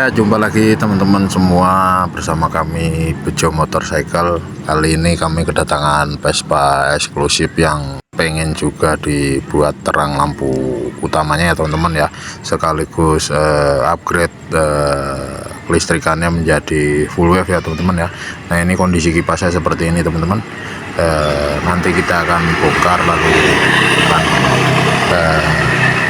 Ya, jumpa lagi teman-teman semua bersama kami Bejo Motorcycle. Kali ini kami kedatangan Vespa eksklusif yang pengen juga dibuat terang lampu utamanya ya teman-teman ya, sekaligus upgrade kelistrikannya menjadi full wave ya teman-teman ya. Nah, ini kondisi kipasnya seperti ini teman-teman. Nanti kita akan bongkar lalu akan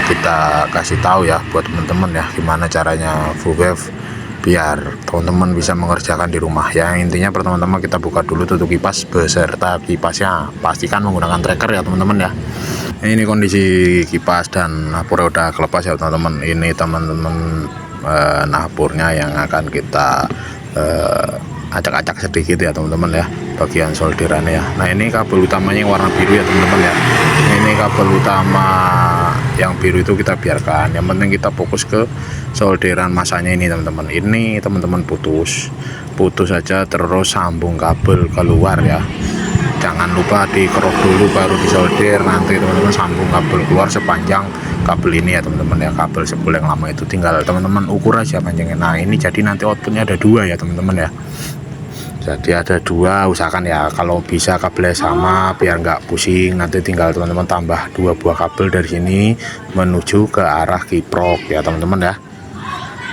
kita kasih tahu ya buat teman-teman ya gimana caranya full wave biar teman-teman bisa mengerjakan di rumah ya. Intinya pertama-tama kita buka dulu tutup kipas beserta kipasnya, pastikan menggunakan tracker ya teman-teman ya. Ini kondisi kipas dan napurnya udah kelepas ya teman-teman. Ini teman-teman napurnya yang akan kita acak-acak sedikit ya teman-teman ya, bagian solderannya ya. Nah, ini kabel utamanya yang warna biru ya teman-teman ya. Ini kabel utama yang biru itu kita biarkan, yang penting kita fokus ke solderan masanya ini teman-teman. Ini teman-teman putus saja terus sambung kabel keluar ya, jangan lupa dikerok dulu baru disolder. Nanti teman-teman sambung kabel keluar sepanjang kabel ini ya teman-teman ya. Kabel sebul yang lama itu tinggal teman-teman ukur aja panjangnya. Nah, ini jadi nanti outputnya ada dua ya teman-teman ya. Jadi ada dua, usahakan ya kalau bisa kabelnya sama biar nggak pusing. Nanti tinggal teman-teman tambah dua buah kabel dari sini menuju ke arah kiprok ya teman-teman ya.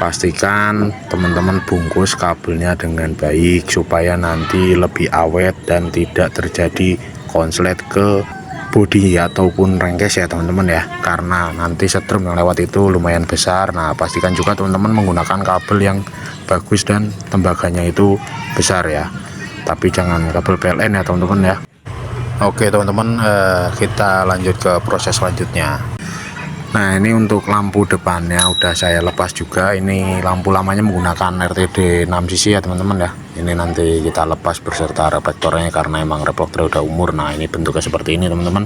Pastikan teman-teman bungkus kabelnya dengan baik supaya nanti lebih awet dan tidak terjadi konslet ke bodi ataupun rengkes ya teman-teman ya, karena nanti setrum yang lewat itu lumayan besar. Nah, pastikan juga teman-teman menggunakan kabel yang bagus dan tembaganya itu besar ya, tapi jangan kabel PLN ya teman-teman ya. Oke teman-teman, kita lanjut ke proses selanjutnya. Nah, ini untuk lampu depannya udah saya lepas juga. Ini lampu lamanya menggunakan RTD 6cc ya teman-teman ya. Ini nanti kita lepas beserta reflektornya karena emang reflektor udah umur. Nah, ini bentuknya seperti ini teman-teman.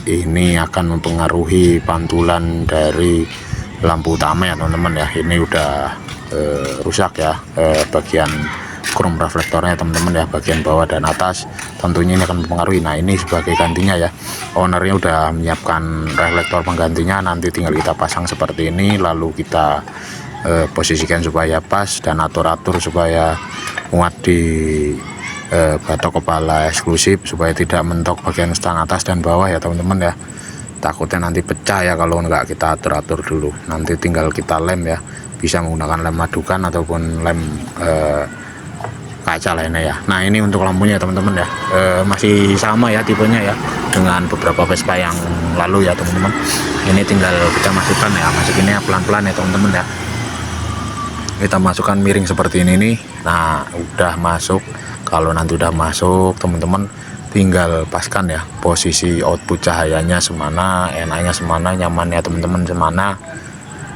Ini akan mempengaruhi pantulan dari lampu utama ya teman-teman ya. Ini udah rusak ya, bagian krom reflektornya teman-teman ya, bagian bawah dan atas. Tentunya ini akan mempengaruhi. Nah, ini sebagai gantinya ya, ownernya udah menyiapkan reflektor penggantinya. Nanti tinggal kita pasang seperti ini, lalu kita posisikan supaya pas dan atur-atur supaya muat di batok kepala eksklusif, supaya tidak mentok bagian stang atas dan bawah ya teman-teman ya. Takutnya nanti pecah ya kalau nggak kita atur-atur dulu. Nanti tinggal kita lem ya, bisa menggunakan lem madukan ataupun lem kaca lainnya ya. Nah, ini untuk lampunya teman-teman ya, masih sama ya tipenya ya dengan beberapa Vespa yang lalu ya teman-teman. Ini tinggal kita masukkan ya, masukinnya pelan-pelan ya teman-teman ya. Kita masukkan miring seperti ini nih. Nah, udah masuk. Kalau nanti udah masuk teman-teman tinggal paskan ya posisi output cahayanya semana, enaknya semana, nyamannya teman-teman semana,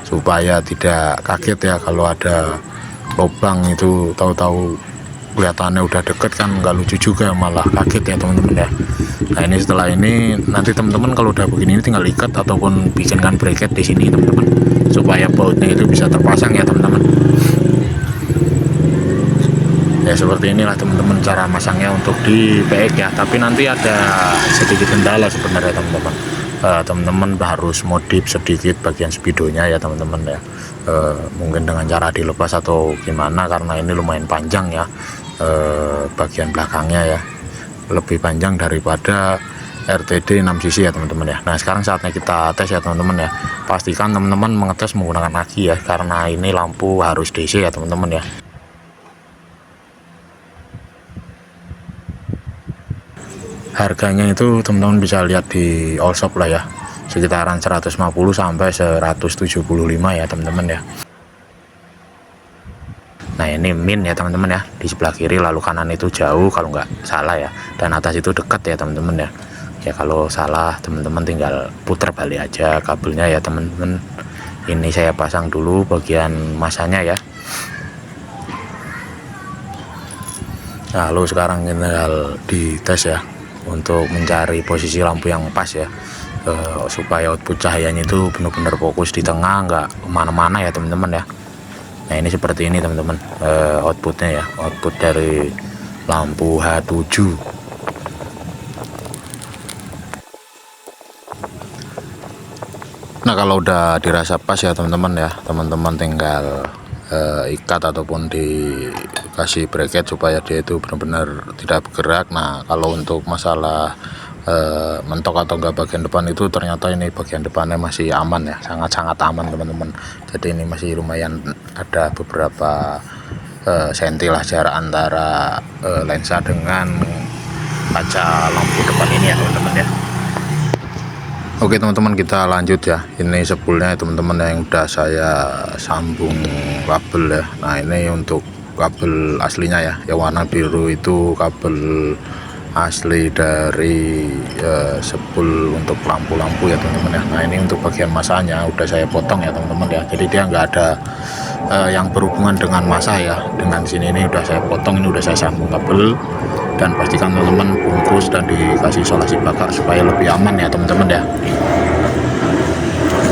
supaya tidak kaget ya kalau ada lubang itu tahu-tahu kelihatannya udah deket, kan nggak lucu juga, malah kaget ya teman-teman ya. Nah, ini setelah ini nanti teman-teman kalau udah begini tinggal ikat ataupun bikinkan bracket di sini teman-teman, supaya bautnya itu bisa terpasang ya teman-teman. Ya, seperti inilah teman-teman cara masangnya untuk di PX ya. Tapi nanti ada sedikit kendala sebenarnya teman-teman. Teman-teman harus modif sedikit bagian spidonya ya teman-teman ya. Mungkin dengan cara dilepas atau gimana, karena ini lumayan panjang ya. Bagian belakangnya ya lebih panjang daripada RTD 6cc ya teman-teman ya. Nah, sekarang saatnya kita tes ya teman-teman ya. Pastikan teman-teman mengetes menggunakan aki ya, karena ini lampu harus DC ya teman-teman ya. Harganya itu teman-teman bisa lihat di all shop lah ya, sekitaran 150 sampai 175 ya teman-teman ya. Nah, ini min ya teman-teman ya, di sebelah kiri, lalu kanan itu jauh kalau nggak salah ya, dan atas itu dekat ya teman-teman ya. Ya, kalau salah teman-teman tinggal putar balik aja kabelnya ya teman-teman. Ini saya pasang dulu bagian masanya ya. Lalu sekarang tinggal dites ya untuk mencari posisi lampu yang pas ya, supaya output cahayanya itu benar-benar fokus di tengah, nggak kemana-mana ya teman-teman ya. Nah, ini seperti ini teman-teman, outputnya ya, output dari lampu H7. Nah kalau udah dirasa pas ya teman-teman ya, teman-teman tinggal ikat ataupun dikasih bracket supaya dia itu benar-benar tidak bergerak. Nah kalau untuk masalah mentok atau enggak bagian depan itu ternyata ini bagian depannya masih aman ya, sangat-sangat aman teman-teman. Jadi ini masih lumayan ada beberapa senti lah jarak antara lensa dengan kaca lampu depan ini ya teman-teman ya. Oke teman-teman, kita lanjut ya. Ini spoolnya teman-teman yang udah saya sambung kabel ya. Nah ini untuk kabel aslinya ya, yang warna biru itu kabel asli dari spool untuk lampu-lampu ya teman-teman ya. Nah ini untuk bagian masanya udah saya potong ya teman-teman ya. Jadi dia nggak ada yang berhubungan dengan masa ya. Dengan sini ini udah saya potong, ini udah saya sambung kabel. Dan pastikan teman-teman bungkus dan dikasih isolasi bakar supaya lebih aman ya teman-teman ya.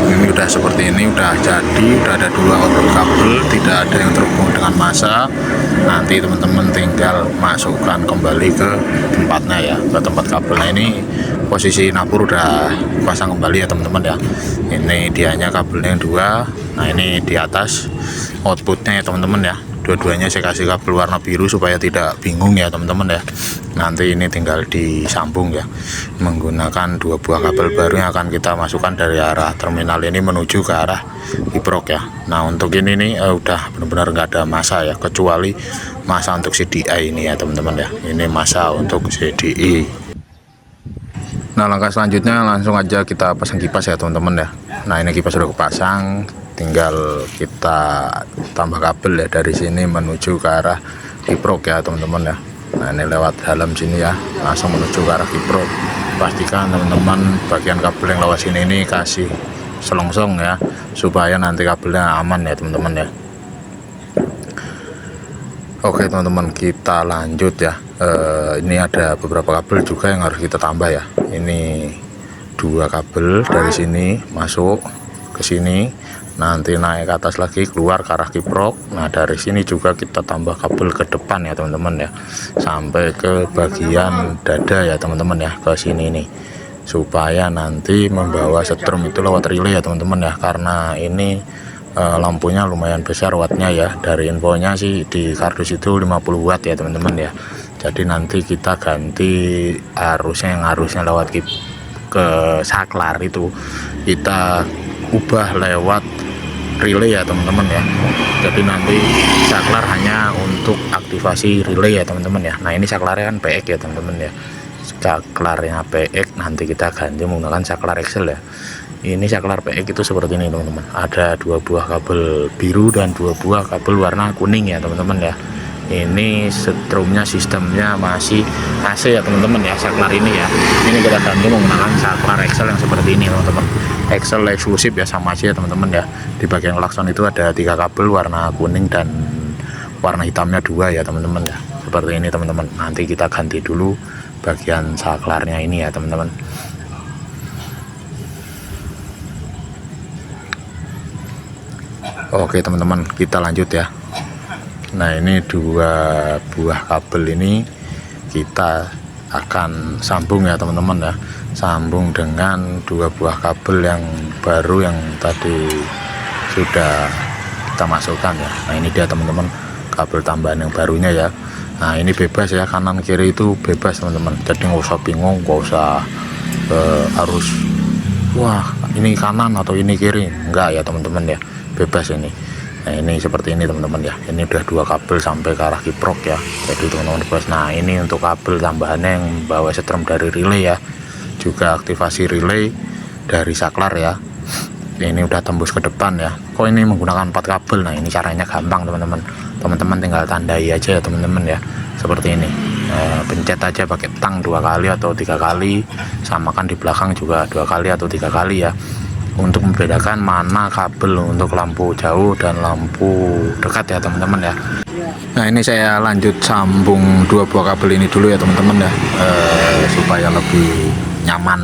Ini udah seperti ini, udah jadi, udah ada 2 output kabel, tidak ada yang terhubung dengan masa. Nanti teman-teman tinggal masukkan kembali ke tempatnya ya, ke tempat kabelnya. Ini posisi nabur udah pasang kembali ya teman-teman ya. Ini dianya kabelnya yang 2. Nah ini di atas outputnya ya teman-teman ya. Dua-duanya saya kasih kabel warna biru supaya tidak bingung ya teman-teman ya. Nanti ini tinggal disambung ya menggunakan 2 buah kabel baru yang akan kita masukkan dari arah terminal ini menuju ke arah kiprok ya. Nah untuk ini nih udah benar-benar nggak ada masa ya, kecuali masa untuk CDI ini ya teman-teman ya. Ini masa untuk CDI. Nah langkah selanjutnya langsung aja kita pasang kipas ya teman-teman ya. Nah ini kipas sudah kepasang, tinggal kita tambah kabel ya dari sini menuju ke arah kiprok ya teman-teman ya. Nah ini lewat dalam sini ya, langsung menuju ke arah kiprok. Pastikan teman-teman bagian kabel yang lewat sini ini kasih selongsong ya, supaya nanti kabelnya aman ya teman-teman ya. Oke teman-teman, kita lanjut ya. Ini ada beberapa kabel juga yang harus kita tambah ya. Ini 2 kabel dari sini masuk ke sini, nanti naik ke atas lagi keluar ke arah kiprok. Nah dari sini juga kita tambah kabel ke depan ya teman-teman ya, sampai ke bagian dada ya teman-teman ya, ke sini nih, supaya nanti membawa setrum itu lewat relay ya teman-teman ya. Karena ini lampunya lumayan besar wattnya ya, dari infonya sih di kardus itu 50 watt ya teman-teman ya. Jadi nanti kita ganti arusnya, yang harusnya lewat ke saklar itu kita ubah lewat relay ya teman-teman ya. Jadi nanti saklar hanya untuk aktivasi relay ya teman-teman ya. Nah ini saklarnya kan PX ya teman-teman ya. Saklarnya PX nanti kita ganti menggunakan saklar Excel ya. Ini saklar PX itu seperti ini teman-teman, ada 2 buah kabel biru dan 2 buah kabel warna kuning ya teman-teman ya. Ini setrumnya sistemnya masih AC ya teman-teman ya, saklar ini ya. Ini kita ganti menggunakan saklar Excel yang seperti ini teman-teman, Excel eksklusif ya, sama aja ya teman-teman ya. Di bagian klakson itu ada 3 kabel warna kuning dan warna hitamnya 2 ya teman-teman ya, seperti ini teman-teman. Nanti kita ganti dulu bagian saklarnya ini ya teman-teman. Oke teman-teman, kita lanjut ya. Nah ini 2 buah kabel ini kita akan sambung ya teman-teman ya, sambung dengan 2 buah kabel yang baru yang tadi sudah kita masukkan ya. Nah ini dia teman-teman, kabel tambahan yang barunya ya. Nah ini bebas ya, kanan kiri itu bebas teman-teman, jadi nggak usah bingung, nggak usah harus wah ini kanan atau ini kiri, enggak ya teman-teman ya, bebas ini. Nah ini seperti ini teman-teman ya, ini udah 2 kabel sampai ke arah kiprok ya, jadi teman-teman bebas. Nah ini untuk kabel tambahannya yang bawa setrum dari relay ya, juga aktivasi relay dari saklar ya. Ini udah tembus ke depan ya. Kok ini menggunakan 4 kabel? Nah ini caranya gampang teman-teman, teman-teman tinggal tandai aja ya teman-teman ya, seperti ini. Pencet aja pakai tang 2 kali atau 3 kali, samakan di belakang juga 2 kali atau 3 kali ya, untuk membedakan mana kabel untuk lampu jauh dan lampu dekat ya teman-teman ya. Nah ini saya lanjut sambung 2 buah kabel ini dulu ya teman-teman ya, supaya lebih nyaman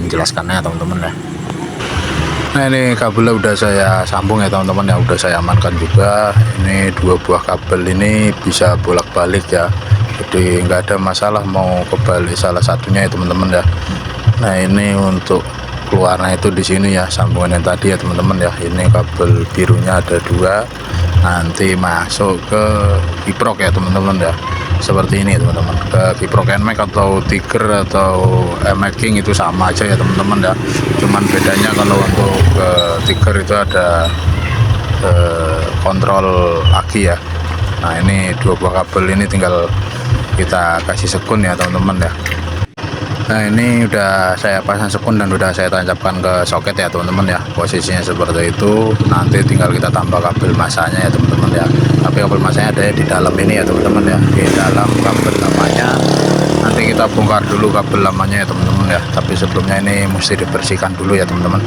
menjelaskannya ya teman-teman ya. Nah ini kabelnya udah saya sambung ya teman-teman ya, udah saya amankan juga. Ini 2 buah kabel ini bisa bolak-balik ya, jadi nggak ada masalah mau kebalik salah satunya ya teman-teman ya. Nah ini untuk keluarnya itu di sini ya, sambungan yang tadi ya teman-teman ya. Ini kabel birunya ada 2, nanti masuk ke kiprok ya teman-teman ya, seperti ini teman-teman. Ke kiprok NMAX atau Tiger atau NMAX King itu sama aja ya teman-teman ya, cuman bedanya kalau untuk ke Tiger itu ada kontrol aki ya. Nah ini 2 buah kabel ini tinggal kita kasih sekun ya teman-teman ya. Nah ini udah saya pasang sekun dan udah saya tancapkan ke soket ya teman-teman ya, posisinya seperti itu. Nanti tinggal kita tambah kabel masanya ya teman-teman ya, tapi kabel masanya ada di dalam ini ya teman-teman ya, di dalam kabel lamanya. Nanti kita bongkar dulu kabel lamanya ya teman-teman ya, tapi sebelumnya ini mesti dibersihkan dulu ya teman-teman.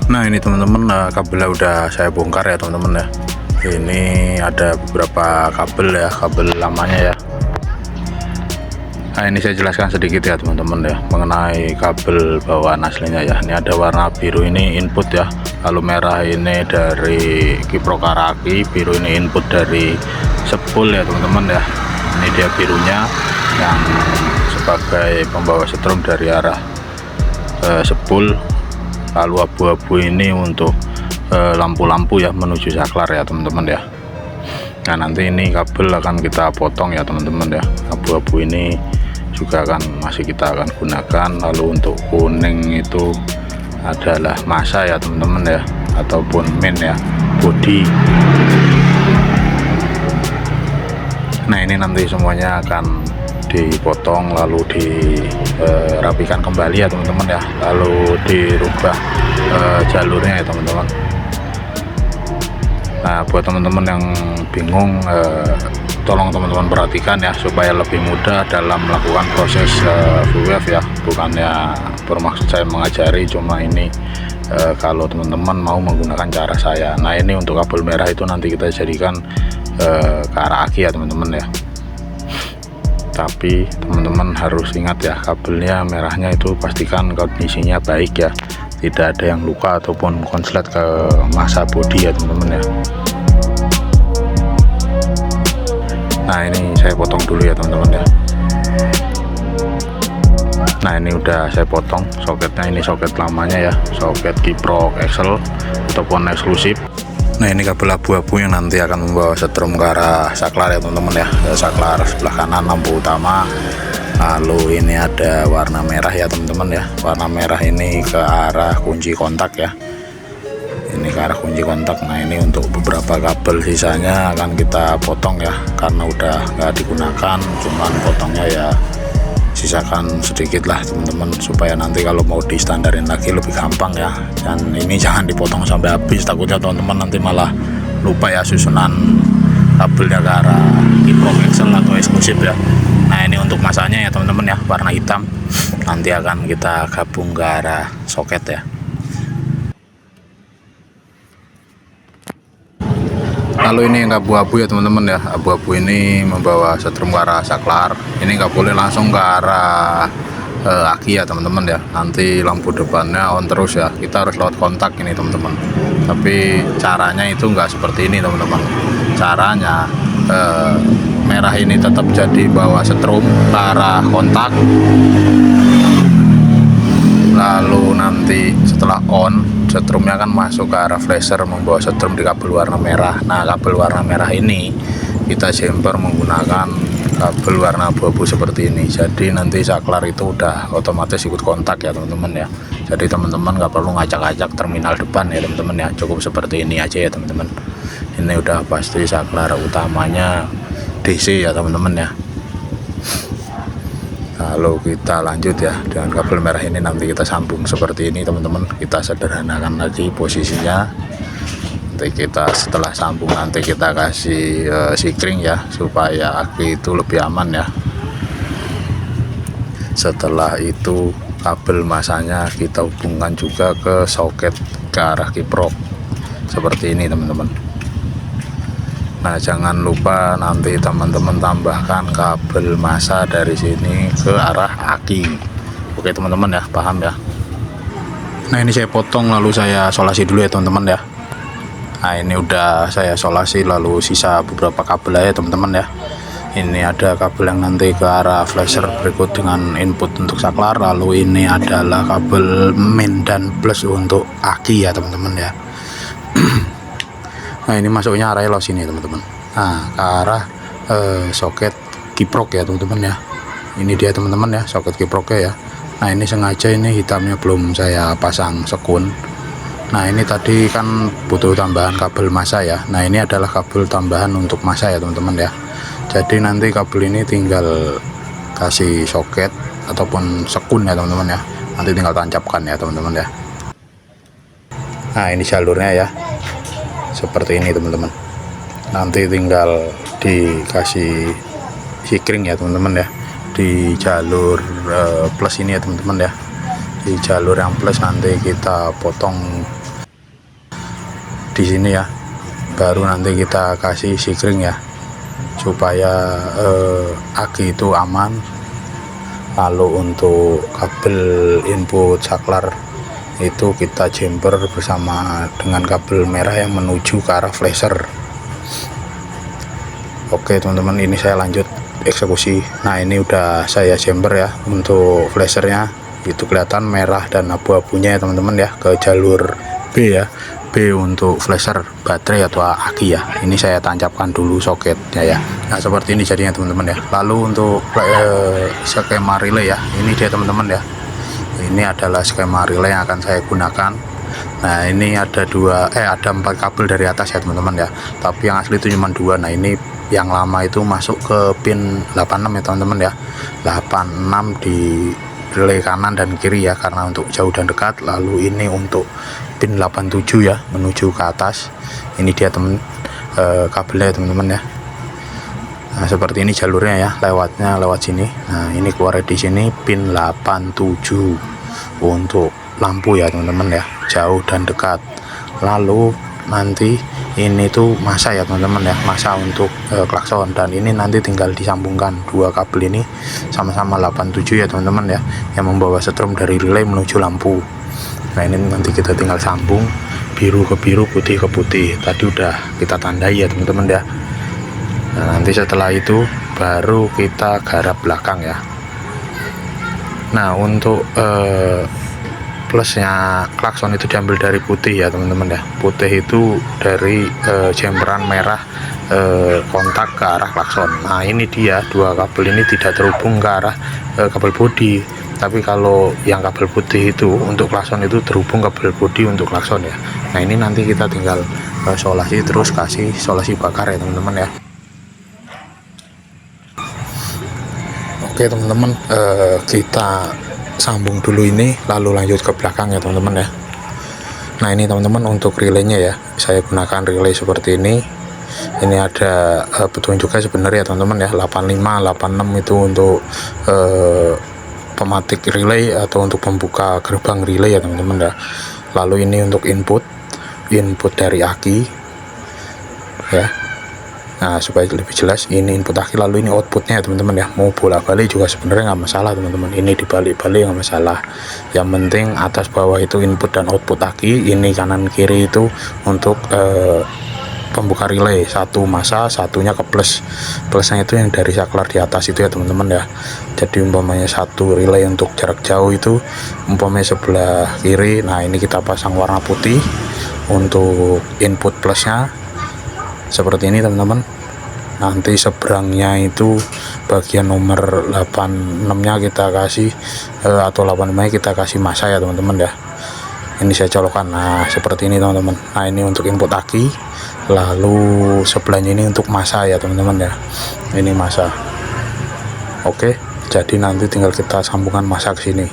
Nah ini teman-teman, kabelnya udah saya bongkar ya teman-teman ya. Ini ada beberapa kabel ya, kabel lamanya ya. Nah ini saya jelaskan sedikit ya teman-teman ya, mengenai kabel bawaan aslinya ya. Ini ada warna biru ini input ya, lalu merah ini dari kiprok araki, biru ini input dari spool ya teman-teman ya. Ini dia birunya yang sebagai pembawa setrum dari arah spool. Lalu abu-abu ini untuk lampu-lampu ya menuju saklar ya teman-teman ya. Nah nanti ini kabel akan kita potong ya teman-teman ya. Abu-abu ini juga masih kita akan gunakan. Lalu untuk kuning itu adalah massa ya teman-teman ya, ataupun main ya, body. Nah ini nanti semuanya akan dipotong lalu dirapikan kembali ya teman-teman ya, lalu dirubah jalurnya ya teman-teman. Nah buat teman-teman yang bingung, tolong teman-teman perhatikan ya, supaya lebih mudah dalam melakukan proses VWF ya. Bukannya bermaksud saya mengajari, cuma ini kalau teman-teman mau menggunakan cara saya. Nah ini untuk kabel merah itu nanti kita jadikan ke arah aki ya teman-teman ya. Tapi teman-teman harus ingat ya, kabelnya merahnya itu pastikan kondisinya baik ya, tidak ada yang luka ataupun konslet ke massa bodi ya teman-teman ya. Nah ini saya potong dulu ya teman-teman ya. Nah ini udah saya potong soketnya, ini soket lamanya ya, soket kiprok Excel ataupun eksklusif. Nah ini kabel abu-abu yang nanti akan membawa setrum ke arah saklar ya teman-teman ya. Saklar sebelah kanan lampu utama. Lalu ini ada warna merah ya teman-teman ya. Warna merah ini ke arah kunci kontak ya. Ini ke arah kunci kontak. Nah ini untuk beberapa kabel sisanya akan kita potong ya, karena udah nggak digunakan. Cuman potongnya ya sisakan sedikit lah teman-teman, supaya nanti kalau mau di standarin lagi lebih gampang ya. Dan ini jangan dipotong sampai habis, takutnya teman-teman nanti malah lupa ya susunan kabelnya ke arah kiprok Excel atau eksklusif ya. Nah ini untuk masanya ya teman-teman ya, warna hitam. Nanti akan kita gabung ke arah soket ya. Lalu ini yang abu-abu ya teman-teman ya, abu-abu ini membawa setrum ke arah saklar. Ini nggak boleh langsung ke arah aki ya teman-teman ya. Nanti lampu depannya on terus ya, kita harus lewat kontak ini teman-teman. Tapi caranya itu nggak seperti ini teman-teman. Caranya merah ini tetap jadi bawa setrum ke arah kontak. Lalu nanti setelah on, setrumnya akan masuk ke arah flasher membawa setrum di kabel warna merah. Nah kabel warna merah ini kita jumper menggunakan kabel warna abu-abu seperti ini. Jadi nanti saklar itu udah otomatis ikut kontak ya teman-teman ya. Jadi teman-teman nggak perlu ngacak-ngacak terminal depan ya teman-teman ya, cukup seperti ini aja ya teman-teman. Ini udah pasti saklar utamanya DC ya teman-teman ya. Lalu kita lanjut ya dengan kabel merah ini, nanti kita sambung seperti ini teman-teman. Kita sederhanakan lagi posisinya. Nanti kita setelah sambung nanti kita kasih sikring ya, supaya aki itu lebih aman ya. Setelah itu kabel masanya kita hubungkan juga ke soket ke arah kiprok seperti ini teman-teman. Nah jangan lupa nanti teman-teman tambahkan kabel massa dari sini ke arah aki. Oke teman-teman ya, paham ya. Nah ini saya potong lalu saya solasi dulu ya teman-teman ya. Nah ini udah saya solasi, lalu sisa beberapa kabel aja teman-teman ya. Ini ada kabel yang nanti ke arah flasher berikut dengan input untuk saklar, lalu ini adalah kabel min dan plus untuk aki ya teman-teman ya. Nah ini masuknya arahnya los ini teman-teman. Nah ke arah soket kiprok ya teman-teman ya. Ini dia teman-teman ya, soket kiproknya ya. Nah ini sengaja ini hitamnya belum saya pasang sekun. Nah ini tadi kan butuh tambahan kabel massa ya. Nah ini adalah kabel tambahan untuk massa ya teman-teman ya. Jadi nanti kabel ini tinggal kasih soket ataupun sekun ya teman-teman ya. Nanti tinggal tancapkan ya teman-teman ya. Nah ini jalurnya ya, seperti ini teman-teman. Nanti tinggal dikasih sikring ya teman-teman ya, di jalur plus ini ya teman-teman ya. Di jalur yang plus nanti kita potong di sini ya, baru nanti kita kasih sikring ya, supaya aki itu aman. Lalu untuk kabel input saklar itu kita jumper bersama dengan kabel merah yang menuju ke arah flasher. Oke teman-teman, ini saya lanjut eksekusi. Nah ini udah saya jumper ya untuk flashernya, itu kelihatan merah dan abu-abunya ya teman-teman ya, ke jalur B ya. B untuk flasher baterai atau aki ya. Ini saya tancapkan dulu soketnya ya. Nah seperti ini jadinya teman-teman ya. Lalu untuk skema relay ya, ini dia teman-teman ya. Ini adalah skema relay yang akan saya gunakan. Nah ini ada ada 4 kabel dari atas ya teman-teman ya, tapi yang asli itu cuma 2. Nah ini yang lama itu masuk ke pin 86 ya teman-teman ya. 86 di relay kanan dan kiri ya, karena untuk jauh dan dekat. Lalu ini untuk pin 87 ya, menuju ke atas. Ini dia kabelnya teman-teman ya. Nah seperti ini jalurnya ya, lewatnya lewat sini. Nah ini keluar di sini pin 87 untuk lampu ya teman-teman ya, jauh dan dekat. Lalu nanti ini tuh massa ya teman-teman ya, massa untuk klakson. Dan ini nanti tinggal disambungkan 2 kabel ini sama-sama 87 ya teman-teman ya, yang membawa setrum dari relay menuju lampu. Nah ini nanti kita tinggal sambung, biru ke biru, putih ke putih. Tadi udah kita tandai ya teman-teman ya. Nah nanti setelah itu baru kita garap belakang ya. Nah untuk plusnya klakson itu diambil dari putih ya teman-teman ya. Putih itu dari jemperan merah kontak ke arah klakson. Nah ini dia 2 kabel ini tidak terhubung ke arah kabel bodi, tapi kalau yang kabel putih itu untuk klakson itu terhubung kabel bodi untuk klakson ya. Nah ini nanti kita tinggal solasi, terus kasih solasi bakar ya teman-teman ya. Oke teman-teman, kita sambung dulu ini, lalu lanjut ke belakang ya teman-teman ya. Nah ini teman-teman untuk relaynya ya, saya gunakan relay seperti ini. Ini ada petunjuknya sebenarnya teman-teman ya, 85 86 itu untuk pematik relay atau untuk pembuka gerbang relay ya teman-teman ya. Lalu ini untuk input dari aki ya. Nah supaya lebih jelas, ini input aki, lalu ini outputnya ya teman-teman ya. Mau bolak-balik juga sebenarnya nggak masalah teman-teman, ini dibalik-balik nggak masalah. Yang penting atas bawah itu input dan output aki, ini kanan kiri itu untuk pembuka relay, satu massa, satunya ke plus. Plusnya itu yang dari saklar di atas itu ya teman-teman ya. Jadi umpamanya satu relay untuk jarak jauh itu umpamanya sebelah kiri. Nah ini kita pasang warna putih untuk input plusnya seperti ini teman-teman. Nanti seberangnya itu bagian nomor 86 nya kita kasih atau 85 nya kita kasih massa ya teman-teman ya. Ini saya colokkan. Nah seperti ini teman-teman. Nah ini untuk input aki, lalu sebelahnya ini untuk massa ya teman-teman ya. Ini massa. Oke, jadi nanti tinggal kita sambungkan massa ke sini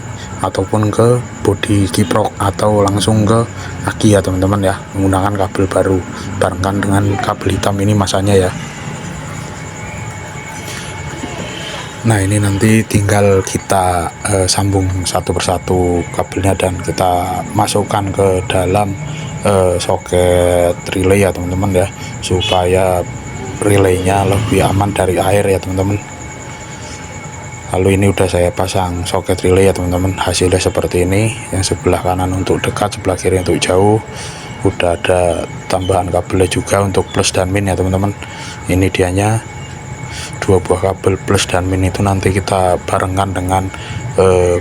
ataupun ke bodi kiprok atau langsung ke aki ya teman-teman ya, menggunakan kabel baru barengkan dengan kabel hitam ini massanya ya. Nah ini nanti tinggal kita sambung satu persatu kabelnya dan kita masukkan ke dalam soket relay ya teman-teman ya, supaya relaynya lebih aman dari air ya teman-teman. Lalu ini udah saya pasang soket relay ya teman-teman, hasilnya seperti ini. Yang sebelah kanan untuk dekat, sebelah kiri untuk jauh. udah ada tambahan kabelnya juga untuk plus dan min ya teman-teman. Ini dianya 2 buah kabel plus dan min, itu nanti kita barengan dengan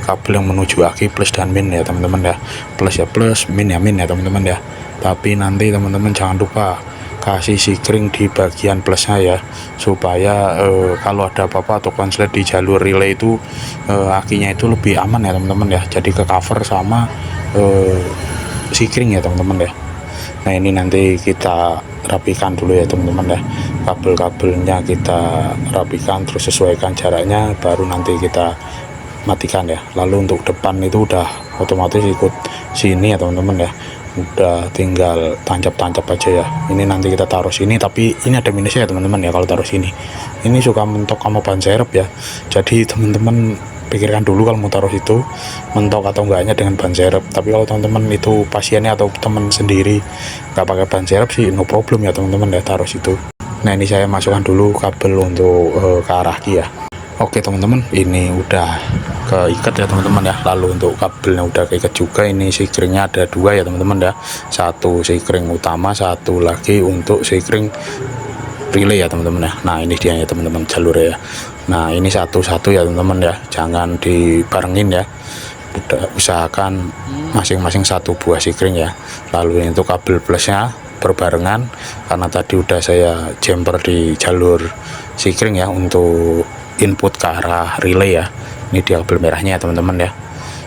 kabel yang menuju aki plus dan min ya teman-teman ya. Plus ya plus, min ya min ya teman-teman ya. Tapi nanti teman-teman jangan lupa kasih sikring di bagian plusnya ya, supaya kalau ada apa-apa atau konslet di jalur relay itu akinya itu lebih aman ya teman-teman ya. Jadi ke cover sama sikring ya teman-teman ya. Nah ini nanti kita rapikan dulu ya teman-teman ya, kabel-kabelnya kita rapikan terus sesuaikan jaraknya, baru nanti kita matikan ya. Lalu untuk depan itu udah otomatis ikut sini ya teman-teman ya, udah tinggal tancap-tancap aja ya. Ini nanti kita taruh sini, tapi ini ada minusnya ya teman-teman ya kalau taruh sini. Ini suka mentok sama ban serep ya, jadi teman-teman pikirkan dulu kalau mau taruh situ mentok atau enggaknya dengan ban serep. Tapi kalau teman-teman itu pasiennya atau teman sendiri nggak pakai ban serep sih no problem ya teman-teman ya, taruh situ. Nah ini saya masukkan dulu kabel untuk ke arah ki ya. Oke teman-teman, ini udah keikat ya teman-teman ya. Lalu untuk kabelnya udah keikat juga. Ini sikringnya ada 2 ya teman-teman ya, satu sikring utama, satu lagi untuk sikring relay ya teman-teman ya. Nah ini dia ya teman-teman jalurnya ya. Nah ini satu-satu ya teman-teman ya, jangan dibarengin ya, udah usahakan masing-masing 1 buah sikring ya. Lalu untuk kabel plusnya berbarengan, karena tadi udah saya jumper di jalur sikring ya untuk input ke arah relay ya. Ini dia kabel merahnya ya teman-teman ya,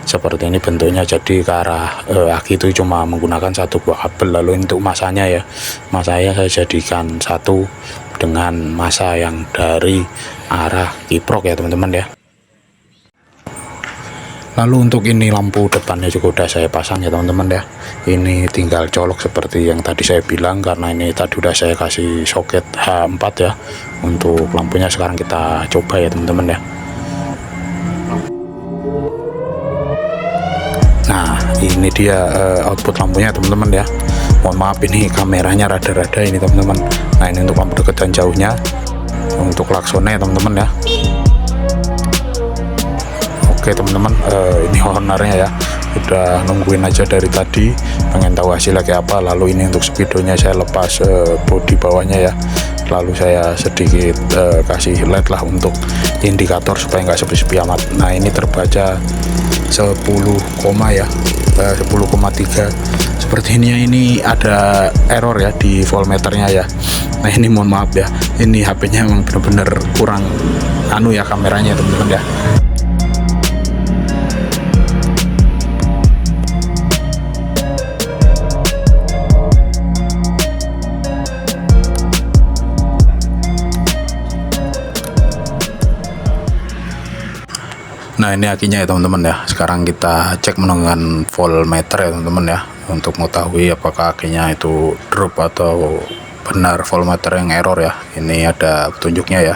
seperti ini bentuknya. Jadi ke arah aki itu cuma menggunakan 1 buah kabel. Lalu untuk masanya ya, masanya saya jadikan 1 dengan masa yang dari arah kiprok ya teman-teman ya. Lalu untuk ini lampu depannya juga udah saya pasang ya teman-teman ya. Ini tinggal colok seperti yang tadi saya bilang, karena ini tadi udah saya kasih soket H4 ya. Untuk lampunya sekarang kita coba ya teman-teman ya. Nah ini dia output lampunya teman-teman ya. Mohon maaf ini kameranya rada-rada ini teman-teman. Nah ini untuk lampu dekat dan jauhnya. Untuk klaksonnya ya teman-teman ya. Oke teman-teman, ini ownernya ya udah nungguin aja dari tadi, pengen tahu hasilnya kayak apa. Lalu ini untuk speedonya saya lepas bodi bawahnya ya. Lalu saya sedikit kasih LED lah untuk indikator supaya nggak sepi-sepi amat. Nah ini terbaca 10, ya 10,3 seperti ini ada error ya di voltmeternya ya. Nah ini mohon maaf ya, ini HP-nya emang bener-bener kurang anu ya kameranya teman-teman ya. Nah ini akinya ya teman-teman ya. Sekarang kita cek menggunakan voltmeter ya teman-teman ya, untuk mengetahui apakah akinya itu drop atau benar voltmeter yang error ya. Ini ada petunjuknya ya.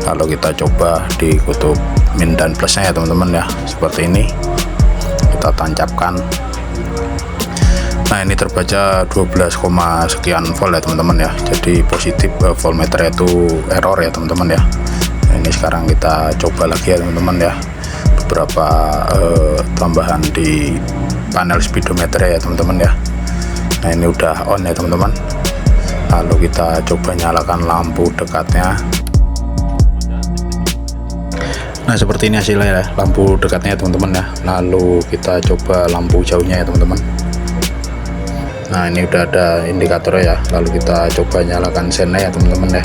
Lalu kita coba di kutub min dan plusnya ya teman-teman ya, seperti ini kita tancapkan. Nah ini terbaca 12, sekian volt ya teman-teman ya. Jadi positif voltmeter itu error ya teman-teman ya. Nah, ini sekarang kita coba lagi ya teman-teman ya, beberapa tambahan di panel speedometer ya teman-teman ya. Nah ini udah on ya teman-teman. Lalu kita coba nyalakan lampu dekatnya. Nah seperti ini hasilnya ya, lampu dekatnya teman-teman ya. Lalu kita coba lampu jauhnya ya teman-teman. Nah ini udah ada indikatornya ya. Lalu kita coba nyalakan sennya ya teman-teman ya,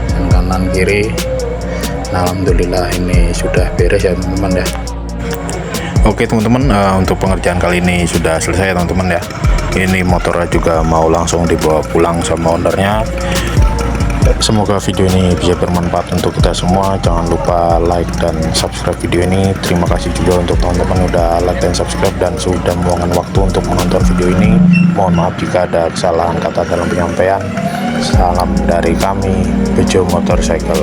sen kanan kiri. Nah alhamdulillah ini sudah beres ya teman-teman ya. Oke teman-teman, untuk pengerjaan kali ini sudah selesai ya teman-teman ya. Ini motornya juga mau langsung dibawa pulang sama ownernya. Semoga video ini bisa bermanfaat untuk kita semua. Jangan lupa like dan subscribe video ini. Terima kasih juga untuk teman-teman udah like dan subscribe dan sudah meluangkan waktu untuk menonton video ini. Mohon maaf jika ada kesalahan kata dalam penyampaian. Salam dari kami, Bejo Motorcycle.